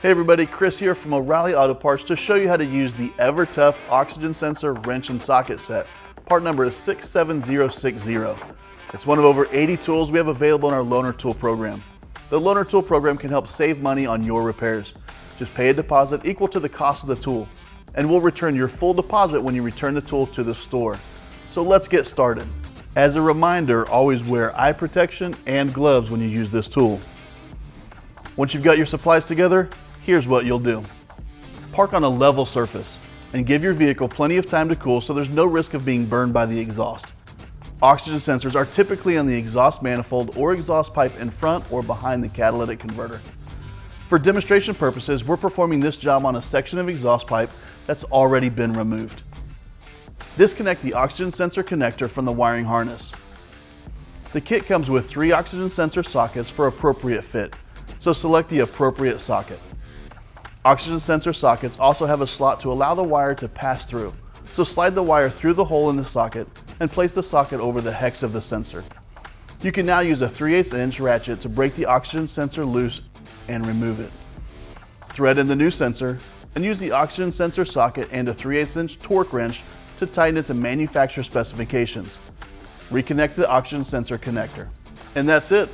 Hey everybody, Chris here from O'Reilly Auto Parts to show you how to use the EverTough Oxygen Sensor Wrench and Socket Set. Part number is 67060. It's one of over 80 tools we have available in our Loaner Tool program. The Loaner Tool program can help save money on your repairs. Just pay a deposit equal to the cost of the tool, and we'll return your full deposit when you return the tool to the store. So let's get started. As a reminder, always wear eye protection and gloves when you use this tool. Once you've got your supplies together, here's what you'll do. Park on a level surface and give your vehicle plenty of time to cool so there's no risk of being burned by the exhaust. Oxygen sensors are typically on the exhaust manifold or exhaust pipe in front or behind the catalytic converter. For demonstration purposes, we're performing this job on a section of exhaust pipe that's already been removed. Disconnect the oxygen sensor connector from the wiring harness. The kit comes with 3 oxygen sensor sockets for appropriate fit, so select the appropriate socket. Oxygen sensor sockets also have a slot to allow the wire to pass through, so slide the wire through the hole in the socket and place the socket over the hex of the sensor. You can now use a 3/8 inch ratchet to break the oxygen sensor loose and remove it. Thread in the new sensor and use the oxygen sensor socket and a 3/8 inch torque wrench to tighten it to manufacturer specifications. Reconnect the oxygen sensor connector. And that's it.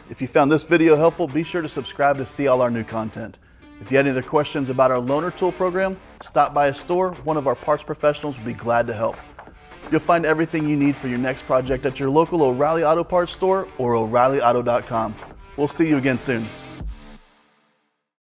If you found this video helpful, be sure to subscribe to see all our new content. If you had any other questions about our Loaner Tool program, stop by a store. One of our parts professionals will be glad to help. You'll find everything you need for your next project at your local O'Reilly Auto Parts store or O'ReillyAuto.com. We'll see you again soon.